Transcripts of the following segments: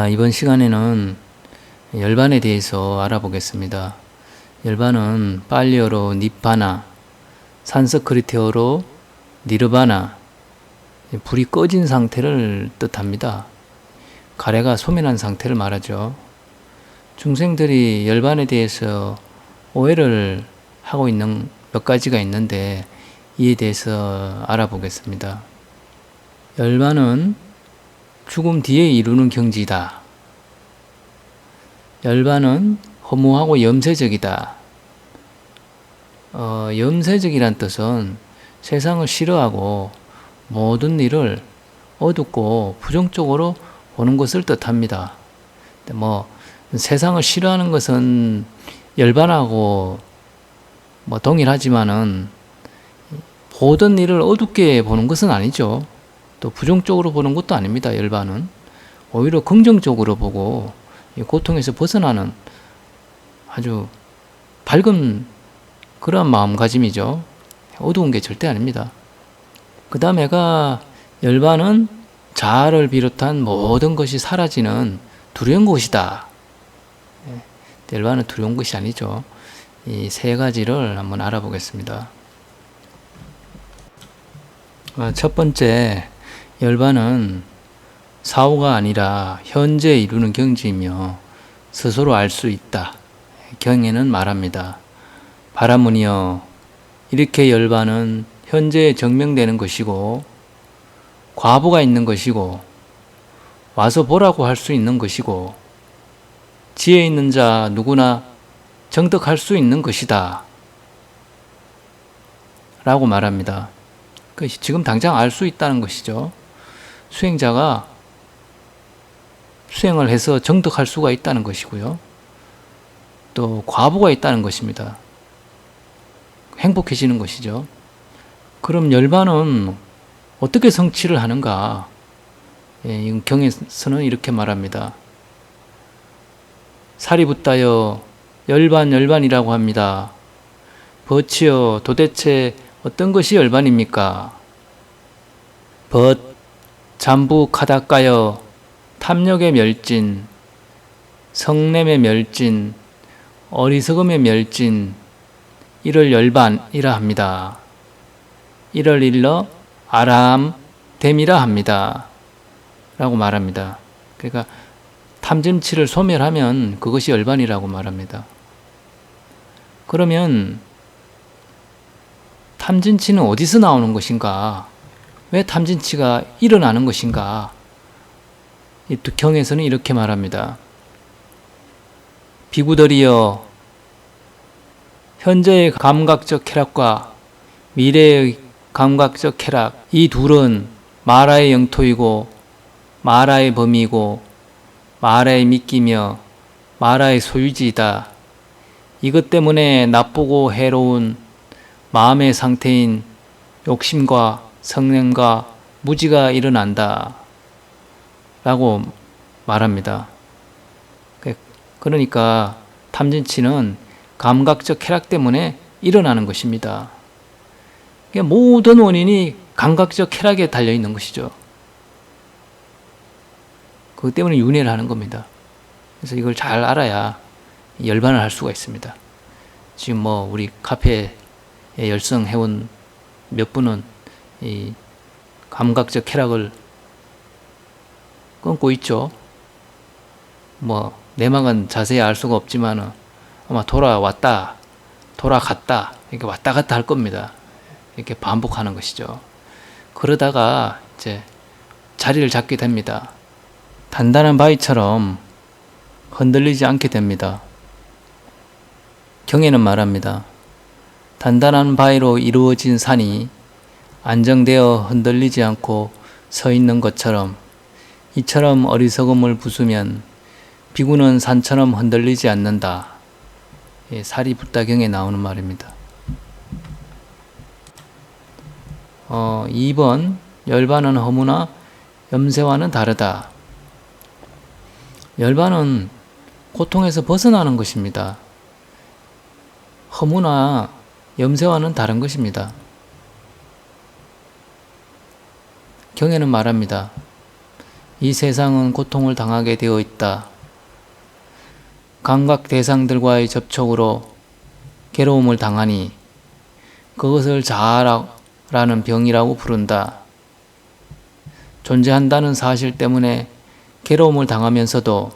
이번 시간에는 열반에 대해서 알아보겠습니다. 열반은 팔리어로 니파나, 산스크리트어로 니르바나, 불이 꺼진 상태를 뜻합니다. 가래가 소멸한 상태를 말하죠. 중생들이 열반에 대해서 오해를 하고 있는 몇 가지가 있는데 이에 대해서 알아보겠습니다. 열반은 죽음 뒤에 이루는 경지다. 열반은 허무하고 염세적이다. 염세적이란 뜻은 세상을 싫어하고 모든 일을 어둡고 부정적으로 보는 것을 뜻합니다. 세상을 싫어하는 것은 열반하고 동일하지만은 모든 일을 어둡게 보는 것은 아니죠. 또 부정적으로 보는 것도 아닙니다. 열반은 오히려 긍정적으로 보고 고통에서 벗어나는 아주 밝은 그런 마음가짐이죠. 어두운 게 절대 아닙니다. 그 다음에가 열반은 자아를 비롯한 모든 것이 사라지는 두려운 곳이다. 열반은 두려운 것이 아니죠. 이 세 가지를 한번 알아보겠습니다. 첫 번째, 열반은 사후가 아니라 현재 이루는 경지이며 스스로 알 수 있다. 경에는 말합니다. 바라무니여, 이렇게 열반은 현재에 증명되는 것이고 과보가 있는 것이고 와서 보라고 할 수 있는 것이고 지혜 있는 자 누구나 정득할 수 있는 것이다. 라고 말합니다. 지금 당장 알 수 있다는 것이죠. 수행자가 수행을 해서 정득할 수가 있다는 것이고요. 또 과보가 있다는 것입니다. 행복해지는 것이죠. 그럼 열반은 어떻게 성취를 하는가? 이 경에서는 이렇게 말합니다. 사리붓다여, 열반이라고 합니다. 벗이여, 도대체 어떤 것이 열반입니까? 벗, 잠부카다까여, 탐욕의 멸진, 성냄의 멸진, 어리석음의 멸진, 이를 열반이라 합니다. 이를 일러 아람됨이라 합니다. 라고 말합니다. 그러니까 탐진치를 소멸하면 그것이 열반이라고 말합니다. 그러면 탐진치는 어디서 나오는 것인가? 왜 탐진치가 일어나는 것인가? 이 경에서는 이렇게 말합니다. 비구들이여, 현재의 감각적 쾌락과 미래의 감각적 쾌락, 이 둘은 마라의 영토이고 마라의 범위이고 마라의 미끼며 마라의 소유지이다. 이것 때문에 나쁘고 해로운 마음의 상태인 욕심과 성냄과 무지가 일어난다. 라고 말합니다. 그러니까 탐진치는 감각적 쾌락 때문에 일어나는 것입니다. 모든 원인이 감각적 쾌락에 달려있는 것이죠. 그것 때문에 윤회를 하는 겁니다. 그래서 이걸 잘 알아야 열반을 할 수가 있습니다. 지금 우리 카페에 열성해온 몇 분은 이 감각적 쾌락을 끊고 있죠. 내막은 자세히 알 수가 없지만 아마 돌아왔다, 돌아갔다, 이렇게 왔다 갔다 할 겁니다. 이렇게 반복하는 것이죠. 그러다가 이제 자리를 잡게 됩니다. 단단한 바위처럼 흔들리지 않게 됩니다. 경에는 말합니다. 단단한 바위로 이루어진 산이 안정되어 흔들리지 않고 서 있는 것처럼 이처럼 어리석음을 부수면 비구는 산처럼 흔들리지 않는다. 사리붓다경에 나오는 말입니다. 2번, 열반은 허무나 염세와는 다르다. 열반은 고통에서 벗어나는 것입니다. 허무나 염세와는 다른 것입니다. 경에는 말합니다. 이 세상은 고통을 당하게 되어 있다. 감각 대상들과의 접촉으로 괴로움을 당하니 그것을 자아라는 병이라고 부른다. 존재한다는 사실 때문에 괴로움을 당하면서도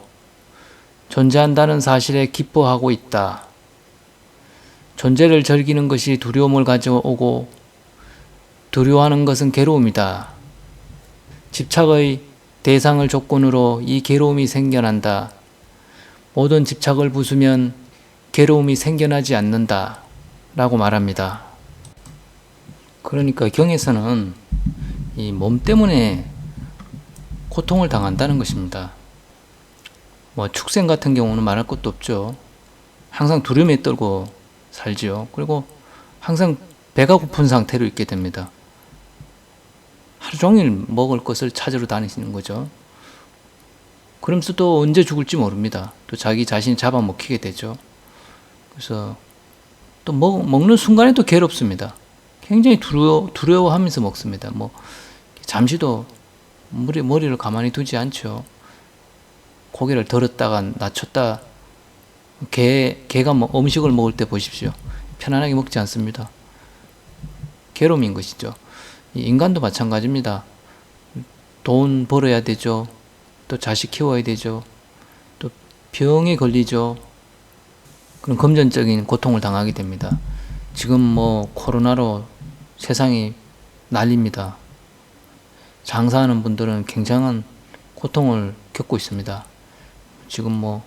존재한다는 사실에 기뻐하고 있다. 존재를 즐기는 것이 두려움을 가져오고 두려워하는 것은 괴로움이다. 집착의 대상을 조건으로 이 괴로움이 생겨난다. 모든 집착을 부수면 괴로움이 생겨나지 않는다. 라고 말합니다. 그러니까 경에서는 이 몸 때문에 고통을 당한다는 것입니다. 축생 같은 경우는 말할 것도 없죠. 항상 두려움에 떨고 살지요. 그리고 항상 배가 고픈 상태로 있게 됩니다. 하루 종일 먹을 것을 찾으러 다니시는 거죠. 그러면서 또 언제 죽을지 모릅니다. 또 자기 자신이 잡아먹히게 되죠. 그래서 또 먹는 순간에도 괴롭습니다. 굉장히 두려워하면서 먹습니다. 잠시도 머리를 가만히 두지 않죠. 고개를 들었다가 낮췄다. 개가 음식을 먹을 때 보십시오. 편안하게 먹지 않습니다. 괴로움인 것이죠. 인간도 마찬가지입니다. 돈 벌어야 되죠. 또 자식 키워야 되죠. 또 병에 걸리죠. 그런 금전적인 고통을 당하게 됩니다. 지금 코로나로 세상이 난립니다. 장사하는 분들은 굉장한 고통을 겪고 있습니다. 지금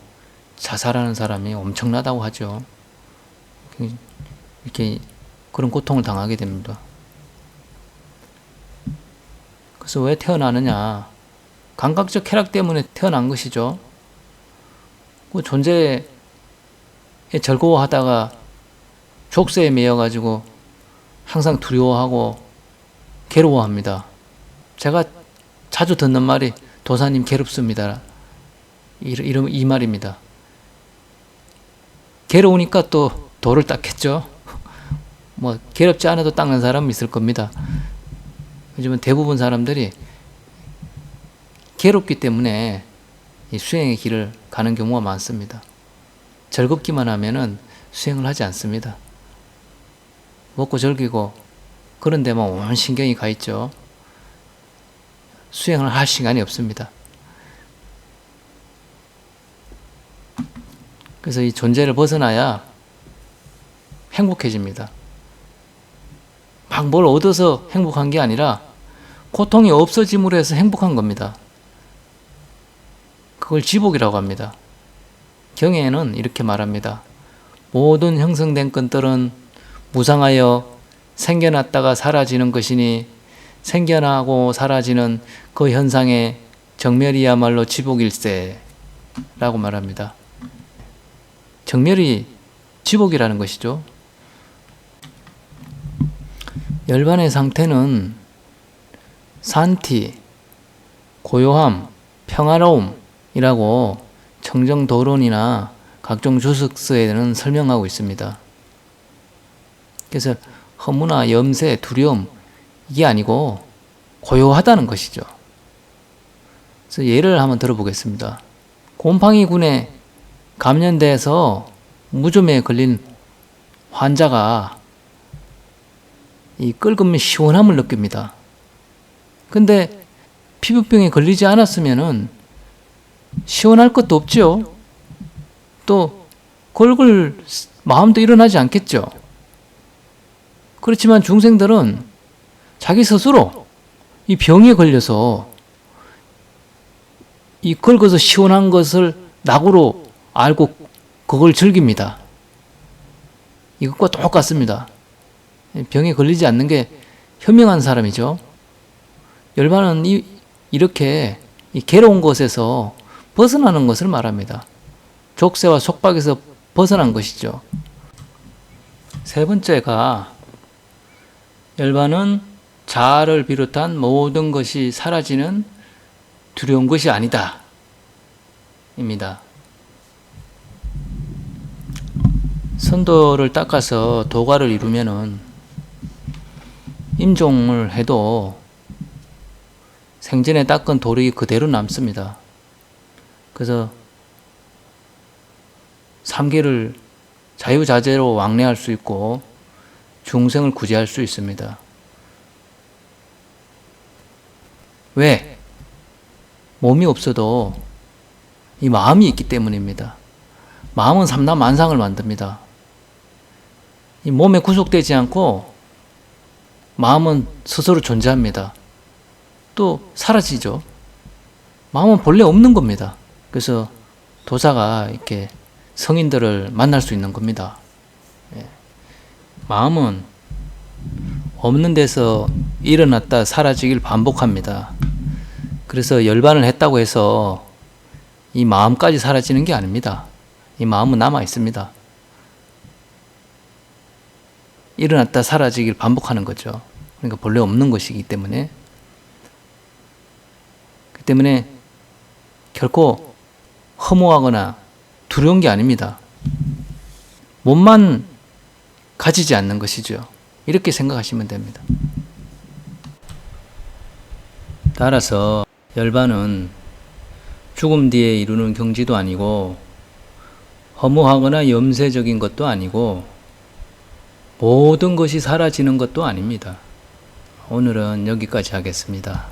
자살하는 사람이 엄청나다고 하죠. 이렇게 그런 고통을 당하게 됩니다. 그래서 왜 태어나느냐? 감각적 쾌락 때문에 태어난 것이죠. 그 존재에 즐거워하다가 족쇄에 매여가지고 항상 두려워하고 괴로워합니다. 제가 자주 듣는 말이 도사님 괴롭습니다. 이 말입니다. 괴로우니까 또 돌을 닦겠죠. 괴롭지 않아도 닦는 사람은 있을 겁니다. 요즘은 대부분 사람들이 괴롭기 때문에 이 수행의 길을 가는 경우가 많습니다. 즐겁기만 하면은 수행을 하지 않습니다. 먹고 즐기고 그런 데만 온 신경이 가 있죠. 수행을 할 시간이 없습니다. 그래서 이 존재를 벗어나야 행복해집니다. 막 뭘 얻어서 행복한 게 아니라 고통이 없어짐으로 해서 행복한 겁니다. 그걸 지복이라고 합니다. 경에는 이렇게 말합니다. 모든 형성된 것들은 무상하여 생겨났다가 사라지는 것이니 생겨나고 사라지는 그 현상의 정멸이야말로 지복일세 라고 말합니다. 정멸이 지복이라는 것이죠. 열반의 상태는 산티, 고요함, 평화로움이라고 청정도론이나 각종 주석서에는 설명하고 있습니다. 그래서 허무나 염세, 두려움 이게 아니고 고요하다는 것이죠. 그래서 예를 한번 들어보겠습니다. 곰팡이군에 감염돼서 무좀에 걸린 환자가 이 끓으면 시원함을 느낍니다. 근데 피부병에 걸리지 않았으면은 시원할 것도 없죠. 또 긁을 마음도 일어나지 않겠죠. 그렇지만 중생들은 자기 스스로 이 병에 걸려서 이 긁어서 시원한 것을 낙으로 알고 그걸 즐깁니다. 이것과 똑같습니다. 병에 걸리지 않는 게 현명한 사람이죠. 열반은 이렇게 이 괴로운 것에서 벗어나는 것을 말합니다. 족쇄와 속박에서 벗어난 것이죠. 세 번째가 열반은 자아를 비롯한 모든 것이 사라지는 두려운 것이 아니다 입니다. 선도를 닦아서 도가를 이루면은 임종을 해도 생전에 닦은 돌이 그대로 남습니다. 그래서 삼계를 자유자재로 왕래할 수 있고 중생을 구제할 수 있습니다. 왜? 몸이 없어도 이 마음이 있기 때문입니다. 마음은 삼라만상을 만듭니다. 이 몸에 구속되지 않고 마음은 스스로 존재합니다. 또 사라지죠. 마음은 본래 없는 겁니다. 그래서 도사가 이렇게 성인들을 만날 수 있는 겁니다. 마음은 없는 데서 일어났다 사라지길 반복합니다. 그래서 열반을 했다고 해서 이 마음까지 사라지는 게 아닙니다. 이 마음은 남아 있습니다. 일어났다 사라지길 반복하는 거죠. 그러니까 본래 없는 것이기 때문에. 그 때문에 결코 허무하거나 두려운 게 아닙니다. 몸만 가지지 않는 것이죠. 이렇게 생각하시면 됩니다. 따라서 열반은 죽음 뒤에 이루는 경지도 아니고 허무하거나 염세적인 것도 아니고 모든 것이 사라지는 것도 아닙니다. 오늘은 여기까지 하겠습니다.